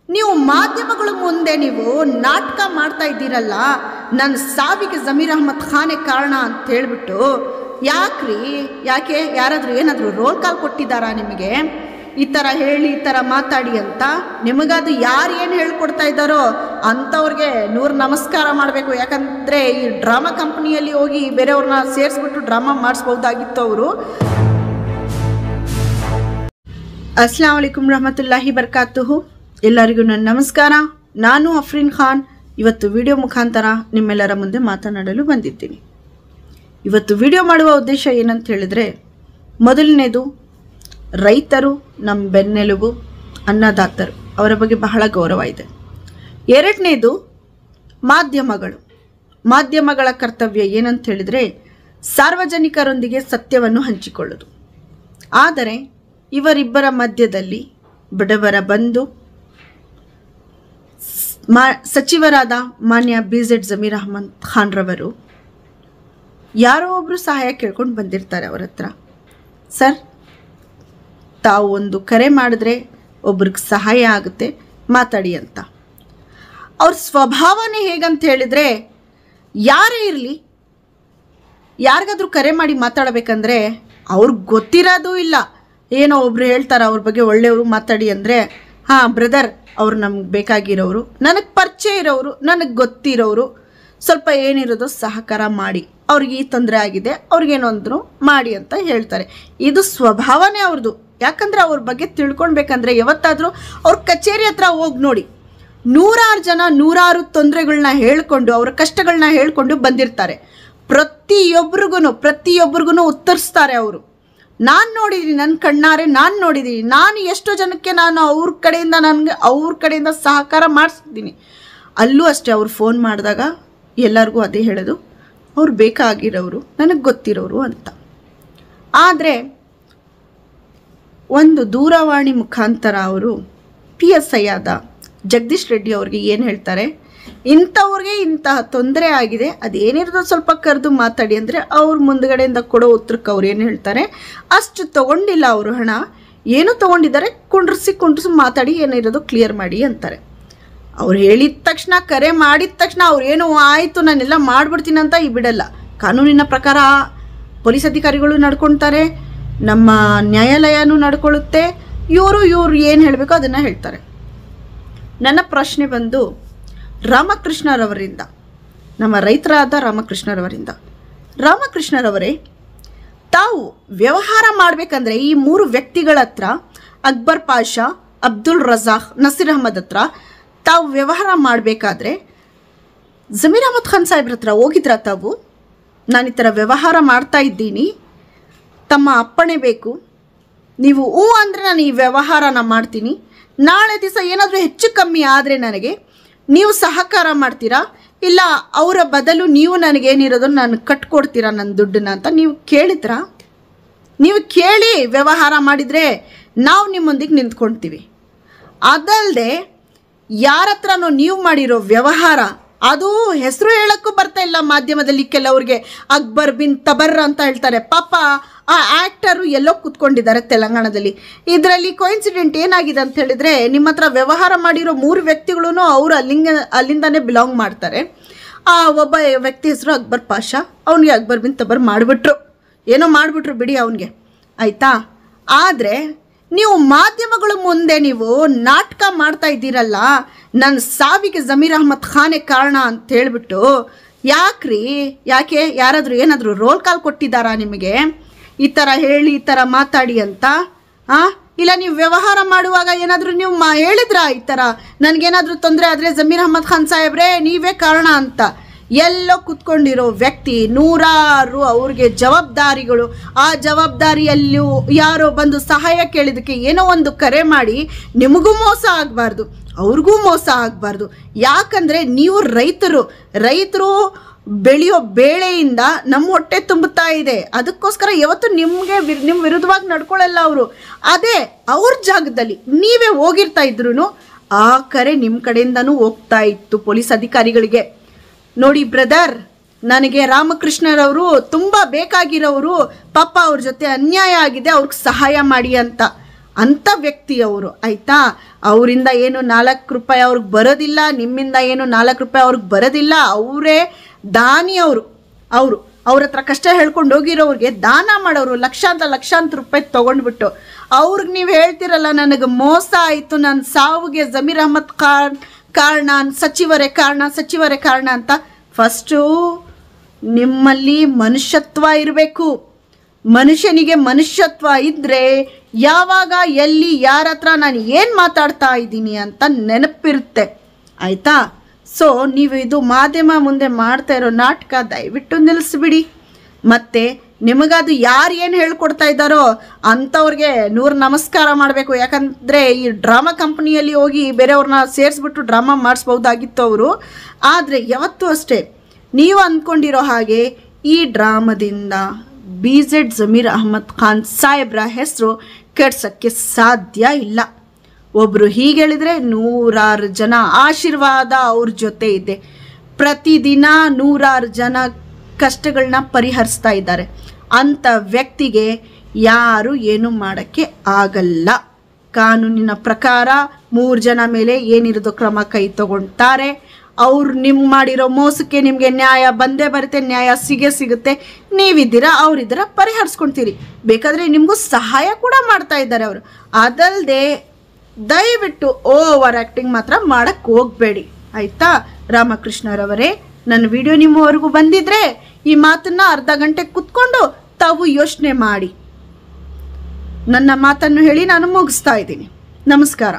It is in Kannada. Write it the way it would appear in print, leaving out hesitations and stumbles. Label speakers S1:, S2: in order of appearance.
S1: ನೀವು ಮಾಧ್ಯಮಗಳ ಮುಂದೆ ನೀವು ನಾಟಕ ಮಾಡ್ತಾ ಇದ್ದೀರಲ್ಲ, ನನ್ನ ಸಾವಿಗೆ ಜಮೀರ್ ಅಹ್ಮದ್ ಖಾನೇ ಕಾರಣ ಅಂತ ಹೇಳ್ಬಿಟ್ಟು ಯಾಕೆ ಯಾರಾದರೂ ಏನಾದರೂ ರೋಲ್ ಕಾಲ್ ಕೊಟ್ಟಿದ್ದಾರಾ ನಿಮಗೆ? ಈ ಥರ ಹೇಳಿ ಈ ಥರ ಮಾತಾಡಿ ಅಂತ ನಿಮಗದು ಯಾರು ಏನು ಹೇಳ್ಕೊಡ್ತಾ ಇದ್ದಾರೋ ಅಂಥವ್ರಿಗೆ 100 ನಮಸ್ಕಾರ ಮಾಡಬೇಕು. ಯಾಕಂದರೆ ಈ ಡ್ರಾಮಾ ಕಂಪ್ನಿಯಲ್ಲಿ ಹೋಗಿ ಬೇರೆಯವ್ರನ್ನ ಸೇರಿಸ್ಬಿಟ್ಟು ಡ್ರಾಮಾ ಮಾಡಿಸ್ಬೋದಾಗಿತ್ತು ಅವರು. ಅಸ್ಸಲಾಮು ಅಲೈಕುಂ ರಹಮತುಲ್ಲಾಹಿ ಬರ್ಕಾತುಹು. ಎಲ್ಲರಿಗೂ ನನ್ನ ನಮಸ್ಕಾರ. ನಾನು ಅಫ್ರೀನ್ ಖಾನ್. ಇವತ್ತು ವಿಡಿಯೋ ಮುಖಾಂತರ ನಿಮ್ಮೆಲ್ಲರ ಮುಂದೆ ಮಾತನಾಡಲು ಬಂದಿದ್ದೀನಿ. ಇವತ್ತು ವಿಡಿಯೋ ಮಾಡುವ ಉದ್ದೇಶ ಏನಂತ ಹೇಳಿದರೆ, ಮೊದಲನೇದು ರೈತರು ನಮ್ಮ ಬೆನ್ನೆಲುಬು, ಅನ್ನದಾತರು, ಅವರ ಬಗ್ಗೆ ಬಹಳ ಗೌರವ ಇದೆ. ಎರಡನೇದು ಮಾಧ್ಯಮಗಳ ಕರ್ತವ್ಯ ಏನಂತ ಹೇಳಿದರೆ ಸಾರ್ವಜನಿಕರೊಂದಿಗೆ ಸತ್ಯವನ್ನು ಹಂಚಿಕೊಳ್ಳೋದು. ಆದರೆ ಇವರಿಬ್ಬರ ಮಧ್ಯದಲ್ಲಿ ಬಡವರ ಬಂಧು ಸಚಿವರಾದ ಮಾನ್ಯ BZ ಜಮೀರ್ ಅಹ್ಮದ್ ಖಾನ್ ರವರು ಯಾರೋ ಒಬ್ಬರು ಸಹಾಯ ಕೇಳ್ಕೊಂಡು ಬಂದಿರ್ತಾರೆ ಅವರ ಹತ್ರ. ಸರ್, ತಾವು ಒಂದು ಕರೆ ಮಾಡಿದ್ರೆ ಒಬ್ರಿಗೆ ಸಹಾಯ ಆಗುತ್ತೆ, ಮಾತಾಡಿ ಅಂತ. ಅವ್ರ ಸ್ವಭಾವನೇ ಹೇಗಂತ ಹೇಳಿದರೆ, ಯಾರೇ ಇರಲಿ ಯಾರಿಗಾದ್ರೂ ಕರೆ ಮಾಡಿ ಮಾತಾಡಬೇಕಂದ್ರೆ ಅವ್ರಿಗೆ ಗೊತ್ತಿರೋದು ಇಲ್ಲ. ಏನೋ ಒಬ್ರು ಹೇಳ್ತಾರೆ ಅವ್ರ ಬಗ್ಗೆ ಒಳ್ಳೆಯವರು ಮಾತಾಡಿ ಅಂದರೆ, ಹಾಂ ಬ್ರದರ್, ಅವ್ರು ನಮ್ಗೆ ಬೇಕಾಗಿರೋರು, ನನಗೆ ಪರಿಚಯ ಇರೋರು, ನನಗೆ ಗೊತ್ತಿರೋರು, ಸ್ವಲ್ಪ ಏನಿರೋದು ಸಹಕಾರ ಮಾಡಿ, ಅವ್ರಿಗೆ ಈ ತೊಂದರೆ ಆಗಿದೆ, ಅವ್ರಿಗೇನೊಂದ್ರು ಮಾಡಿ ಅಂತ ಹೇಳ್ತಾರೆ. ಇದು ಸ್ವಭಾವನೇ ಅವ್ರದ್ದು. ಯಾಕಂದರೆ ಅವ್ರ ಬಗ್ಗೆ ತಿಳ್ಕೊಳ್ಬೇಕಂದ್ರೆ ಯಾವತ್ತಾದರೂ ಅವ್ರ ಕಚೇರಿ ಹತ್ರ ಹೋಗಿ ನೋಡಿ, 100 ಜನ 100 ತೊಂದರೆಗಳನ್ನ ಹೇಳ್ಕೊಂಡು, ಅವ್ರ ಕಷ್ಟಗಳನ್ನ ಹೇಳ್ಕೊಂಡು ಬಂದಿರ್ತಾರೆ. ಪ್ರತಿಯೊಬ್ಬರಿಗೂ ಉತ್ತರಿಸ್ತಾರೆ ಅವರು. ನಾನು ನೋಡಿದ್ದೀನಿ, ನನ್ನ ಕಣ್ಣಾರೆ ನಾನು ನೋಡಿದ್ದೀನಿ. ನಾನು ಎಷ್ಟೋ ಜನಕ್ಕೆ ನಾನು ಅವ್ರ ಕಡೆಯಿಂದ ಸಹಕಾರ ಮಾಡಿಸಿದ್ದೀನಿ. ಅಲ್ಲೂ ಅಷ್ಟೇ, ಅವ್ರು ಫೋನ್ ಮಾಡಿದಾಗ ಎಲ್ಲರಿಗೂ ಅದೇ ಹೇಳೋದು, ಅವ್ರು ಬೇಕಾಗಿರೋರು, ನನಗೆ ಗೊತ್ತಿರೋರು ಅಂತ. ಆದರೆ ಒಂದು ದೂರವಾಣಿ ಮುಖಾಂತರ ಅವರು PSI ಆದ ಜಗದೀಶ್ ರೆಡ್ಡಿ ಅವ್ರಿಗೆ ಏನು ಹೇಳ್ತಾರೆ, ಇಂಥವ್ರಿಗೆ ಇಂತಹ ತೊಂದರೆ ಆಗಿದೆ, ಅದೇನಿರೋದು ಸ್ವಲ್ಪ ಕರೆದು ಮಾತಾಡಿ ಅಂದರೆ ಅವ್ರ ಮುಂದ್ಗಡೆಯಿಂದ ಕೊಡೋ ಉತ್ತರಕ್ಕೆ ಅವ್ರು ಏನು ಹೇಳ್ತಾರೆ, ಅಷ್ಟು ತೊಗೊಂಡಿಲ್ಲ ಅವರು ಹಣ, ಏನು ತೊಗೊಂಡಿದ್ದಾರೆ, ಕುಂಡ್ರಿಸಿ ಮಾತಾಡಿ ಏನಿರೋದು ಕ್ಲಿಯರ್ ಮಾಡಿ ಅಂತಾರೆ. ಅವ್ರು ಹೇಳಿದ ತಕ್ಷಣ, ಕರೆ ಮಾಡಿದ ತಕ್ಷಣ ಅವ್ರೇನು ಆಯಿತು ನಾನೆಲ್ಲ ಮಾಡಿಬಿಡ್ತೀನಿ ಅಂತ ಬಿಡಲ್ಲ. ಕಾನೂನಿನ ಪ್ರಕಾರ ಪೊಲೀಸ್ ಅಧಿಕಾರಿಗಳು ನಡ್ಕೊಳ್ತಾರೆ, ನಮ್ಮ ನ್ಯಾಯಾಲಯನೂ ನಡ್ಕೊಳ್ಳುತ್ತೆ. ಇವರು ಏನು ಹೇಳಬೇಕೋ ಅದನ್ನು ಹೇಳ್ತಾರೆ. ನನ್ನ ಪ್ರಶ್ನೆ ಬಂದು ರಾಮಕೃಷ್ಣರವರಿಂದ, ನಮ್ಮ ರೈತರಾದ ರಾಮಕೃಷ್ಣರವರೇ, ತಾವು ವ್ಯವಹಾರ ಮಾಡಬೇಕಂದ್ರೆ ಈ 3 ವ್ಯಕ್ತಿಗಳ ಹತ್ರ, ಅಕ್ಬರ್ ಪಾಷಾ, ಅಬ್ದುಲ್ ರಜಾಕ್, ನಸೀರ್ ಅಹ್ಮದ್ ಹತ್ರ ತಾವು ವ್ಯವಹಾರ ಮಾಡಬೇಕಾದ್ರೆ ಜಮೀರ್ ಅಹ್ಮದ್ ಖಾನ್ ಸಾಹೇಬ್ರ ಹತ್ರ ಹೋಗಿದ್ರ ತಾವು? ನಾನು ಈ ಥರ ವ್ಯವಹಾರ ಮಾಡ್ತಾ ಇದ್ದೀನಿ, ತಮ್ಮ ಅಪ್ಪಣೆ ಬೇಕು, ನೀವು ಅಂದರೆ ನಾನು ಈ ವ್ಯವಹಾರನ ಮಾಡ್ತೀನಿ, ನಾಳೆ ದಿವಸ ಏನಾದರೂ ಹೆಚ್ಚು ಕಮ್ಮಿ ಆದರೆ ನನಗೆ ನೀವು ಸಹಕಾರ ಮಾಡ್ತೀರಾ, ಇಲ್ಲ ಅವರ ಬದಲು ನೀವು ನನಗೇನಿರೋದು ನಾನು ಕಟ್ಕೊಡ್ತೀರಾ ನನ್ನ ದುಡ್ಡನ್ನ ಅಂತ ನೀವು ಕೇಳಿದ್ರಾ? ನೀವು ಕೇಳಿ ವ್ಯವಹಾರ ಮಾಡಿದರೆ ನಾವು ನಿಮ್ಮೊಂದಿಗೆ ನಿಂತ್ಕೊಳ್ತೀವಿ. ಅದಲ್ಲದೆ ಯಾರ ಹತ್ರನೋ ನೀವು ಮಾಡಿರೋ ವ್ಯವಹಾರ, ಅದು ಹೆಸರು ಹೇಳೋಕ್ಕೂ ಬರ್ತಾ ಇಲ್ಲ ಮಾಧ್ಯಮದಲ್ಲಿ ಕೆಲವ್ರಿಗೆ. ಅಕ್ಬರ್ ಬಿನ್ ತಬರ್ ಅಂತ ಹೇಳ್ತಾರೆ. ಪಾಪ ಆ ಆ್ಯಕ್ಟರು ಎಲ್ಲೋ ಕೂತ್ಕೊಂಡಿದ್ದಾರೆ ತೆಲಂಗಾಣದಲ್ಲಿ. ಇದರಲ್ಲಿ ಕೋಇನ್ಸಿಡೆಂಟ್ ಏನಾಗಿದೆ ಅಂತ ಹೇಳಿದರೆ, ನಿಮ್ಮ ಹತ್ರ ವ್ಯವಹಾರ ಮಾಡಿರೋ 3 ವ್ಯಕ್ತಿಗಳೂ ಅವರು ಅಲ್ಲಿಂದನೇ ಬಿಲಾಂಗ್ ಮಾಡ್ತಾರೆ. ಆ ಒಬ್ಬ ವ್ಯಕ್ತಿ ಹೆಸರು ಅಕ್ಬರ್ ಪಾಷಾ, ಅವನಿಗೆ ಅಕ್ಬರ್ ಬಿನ್ ತಬರ್ ಮಾಡಿಬಿಟ್ರು ಬಿಡಿ ಅವನಿಗೆ, ಆಯಿತಾ? ಆದರೆ ನೀವು ಮಾಧ್ಯಮಗಳ ಮುಂದೆ ನೀವು ನಾಟಕ ಮಾಡ್ತಾ ಇದ್ದೀರಲ್ಲ, ನನ್ನ ಸಾವಿಗೆ ಜಮೀರ್ ಅಹ್ಮದ್ ಖಾನೇ ಕಾರಣ ಅಂತ ಹೇಳ್ಬಿಟ್ಟು ಯಾಕೆ ಯಾರಾದರೂ ಏನಾದರೂ ರೋಲ್ ಕಾಲ್ ಕೊಟ್ಟಿದ್ದಾರಾ ನಿಮಗೆ? ಈ ಥರ ಹೇಳಿ ಈ ಥರ ಮಾತಾಡಿ ಅಂತ. ಇಲ್ಲ ನೀವು ವ್ಯವಹಾರ ಮಾಡುವಾಗ ಏನಾದರೂ ನೀವು ಹೇಳಿದ್ರಾ, ಈ ಥರ ನನಗೇನಾದರೂ ತೊಂದರೆ ಆದರೆ ಜಮೀರ್ ಅಹ್ಮದ್ ಖಾನ್ ಸಾಹೇಬ್ರೆ ನೀವೇ ಕಾರಣ ಅಂತ? ಎಲ್ಲೋ ಕೂತ್ಕೊಂಡಿರೋ ವ್ಯಕ್ತಿ 100 ಅವ್ರಿಗೆ ಜವಾಬ್ದಾರಿಗಳು. ಆ ಜವಾಬ್ದಾರಿಯಲ್ಲೂ ಯಾರೋ ಬಂದು ಸಹಾಯ ಕೇಳಿದ್ದಕ್ಕೆ ಏನೋ ಒಂದು ಕರೆ ಮಾಡಿ ನಿಮಗೂ ಮೋಸ ಆಗಬಾರ್ದು, ಅವ್ರಿಗೂ ಮೋಸ ಆಗಬಾರ್ದು. ಯಾಕಂದರೆ ನೀವು ರೈತರು ಬೆಳೆಯೋ ಬೇಳೆಯಿಂದ ನಮ್ಮ ಹೊಟ್ಟೆ ತುಂಬುತ್ತಾ ಇದೆ. ಅದಕ್ಕೋಸ್ಕರ ಯಾವತ್ತು ನಿಮ್ಮ ವಿರುದ್ಧವಾಗಿ ನಡ್ಕೊಳ್ಳಲ್ಲ ಅವರು. ಅದೇ ಅವ್ರ ಜಾಗದಲ್ಲಿ ನೀವೇ ಹೋಗಿರ್ತಾ ಇದ್ರು ಆ ಕರೆ ನಿಮ್ಮ ಕಡೆಯಿಂದನೂ ಹೋಗ್ತಾ ಇತ್ತು ಪೊಲೀಸ್ ಅಧಿಕಾರಿಗಳಿಗೆ. ನೋಡಿ ಬ್ರದರ್, ನನಗೆ ರಾಮಕೃಷ್ಣರವರು ತುಂಬ ಬೇಕಾಗಿರೋರು, ಪಾಪ ಅವ್ರ ಜೊತೆ ಅನ್ಯಾಯ ಆಗಿದೆ, ಅವ್ರಿಗೆ ಸಹಾಯ ಮಾಡಿ ಅಂತ. ಅಂಥ ವ್ಯಕ್ತಿಯವರು ಆಯಿತಾ. ಅವರಿಂದ ಏನು 4 ರೂಪಾಯಿ ಅವ್ರಿಗೆ ಬರೋದಿಲ್ಲ, ನಿಮ್ಮಿಂದ ಏನು 4 ರೂಪಾಯಿ ಅವ್ರಿಗೆ ಬರೋದಿಲ್ಲ. ಅವರೇ ದಾನಿಯವರು. ಅವ್ರ ಹತ್ರ ಕಷ್ಟ ಹೇಳ್ಕೊಂಡು ಹೋಗಿರೋರಿಗೆ ದಾನ ಮಾಡೋರು, ಲಕ್ಷಾಂತರ ರೂಪಾಯಿ ತೊಗೊಂಡ್ಬಿಟ್ಟು ಅವ್ರಿಗೆ ನೀವು ಹೇಳ್ತಿರಲ್ಲ ನನಗೆ ಮೋಸ ಆಯಿತು, ನನ್ನ ಸಾವಿಗೆ ಜಮೀರ್ ಅಹ್ಮದ್ ಖಾನ್ ಕಾರಣ, ಸಚಿವರೇ ಕಾರಣ ಅಂತ. ಫಸ್ಟು ನಿಮ್ಮಲ್ಲಿ ಮನುಷ್ಯತ್ವ ಇರಬೇಕು. ಮನುಷ್ಯನಿಗೆ ಮನುಷ್ಯತ್ವ ಇದ್ದರೆ ಯಾವಾಗ ಎಲ್ಲಿ ಯಾರ ಹತ್ರ ನಾನು ಏನು ಮಾತಾಡ್ತಾ ಇದ್ದೀನಿ ಅಂತ ನೆನಪಿರುತ್ತೆ ಆಯಿತಾ. ಸೊ ನೀವು ಇದು ಮಾಧ್ಯಮ ಮುಂದೆ ಮಾಡ್ತಾ ಇರೋ ನಾಟಕ ದಯವಿಟ್ಟು ನಿಲ್ಲಿಸ್ಬಿಡಿ. ಮತ್ತು ನಿಮಗದು ಯಾರು ಏನು ಹೇಳ್ಕೊಡ್ತಾ ಇದ್ದಾರೋ ಅಂಥವ್ರಿಗೆ 100 ನಮಸ್ಕಾರ ಮಾಡಬೇಕು. ಯಾಕಂದರೆ ಈ ಡ್ರಾಮಾ ಕಂಪ್ನಿಯಲ್ಲಿ ಹೋಗಿ ಬೇರೆಯವ್ರನ್ನ ಸೇರಿಸ್ಬಿಟ್ಟು ಡ್ರಾಮಾ ಮಾಡಿಸ್ಬೋದಾಗಿತ್ತು ಅವರು. ಆದರೆ ಯಾವತ್ತೂ ಅಷ್ಟೇ ನೀವು ಅಂದ್ಕೊಂಡಿರೋ ಹಾಗೆ ಈ ಡ್ರಾಮಾದಿಂದ BZ ಜಮೀರ್ ಅಹ್ಮದ್ ಖಾನ್ ಸಾಹೇಬ್ರ ಹೆಸರು ಕೆಡ್ಸೋಕ್ಕೆ ಸಾಧ್ಯ ಇಲ್ಲ. ಒಬ್ಬರು ಹೀಗೆ ಹೇಳಿದರೆ 100 ಜನ ಆಶೀರ್ವಾದ ಅವ್ರ ಜೊತೆ ಇದೆ. ಪ್ರತಿದಿನ 100 ಜನ ಕಷ್ಟಗಳನ್ನ ಪರಿಹರಿಸ್ತಾ ಇದ್ದಾರೆ. ಅಂಥ ವ್ಯಕ್ತಿಗೆ ಯಾರು ಏನು ಮಾಡೋಕ್ಕೆ ಆಗಲ್ಲ. ಕಾನೂನಿನ ಪ್ರಕಾರ 3 ಜನ ಮೇಲೆ ಏನಿರೋದು ಕ್ರಮ ಕೈ ತಗೊಳ್ತಾರೆ. ಅವ್ರು ನಿಮ್ಗೆ ಮಾಡಿರೋ ಮೋಸಕ್ಕೆ ನಿಮಗೆ ನ್ಯಾಯ ಬಂದೇ ಬರುತ್ತೆ, ನ್ಯಾಯ ಸಿಗುತ್ತೆ. ನೀವಿದ್ದೀರಾ, ಅವರಿದ್ದೀರಾ, ಪರಿಹರಿಸ್ಕೊಳ್ತೀರಿ. ಬೇಕಾದರೆ ನಿಮಗೂ ಸಹಾಯ ಕೂಡ ಮಾಡ್ತಾ ಇದ್ದಾರೆ ಅವರು. ಅದಲ್ಲದೆ ದಯವಿಟ್ಟು ಓವರ್ ಆ್ಯಕ್ಟಿಂಗ್ ಮಾತ್ರ ಮಾಡೋಕ್ಕೆ ಹೋಗಬೇಡಿ ಆಯಿತಾ. ರಾಮಕೃಷ್ಣರವರೇ, ನನ್ನ ವಿಡಿಯೋ ನಿಮ್ಮವರೆಗೂ ಬಂದಿದ್ದರೆ ಈ ಮಾತನ್ನು ಅರ್ಧ ಗಂಟೆ ಕೂತ್ಕೊಂಡು ತಾವು ಯೋಚನೆ ಮಾಡಿ ನನ್ನ ಮಾತನ್ನು ಹೇಳಿ ನಾನು ಮುಗಿಸ್ತಾ ಇದ್ದೀನಿ. ನಮಸ್ಕಾರ.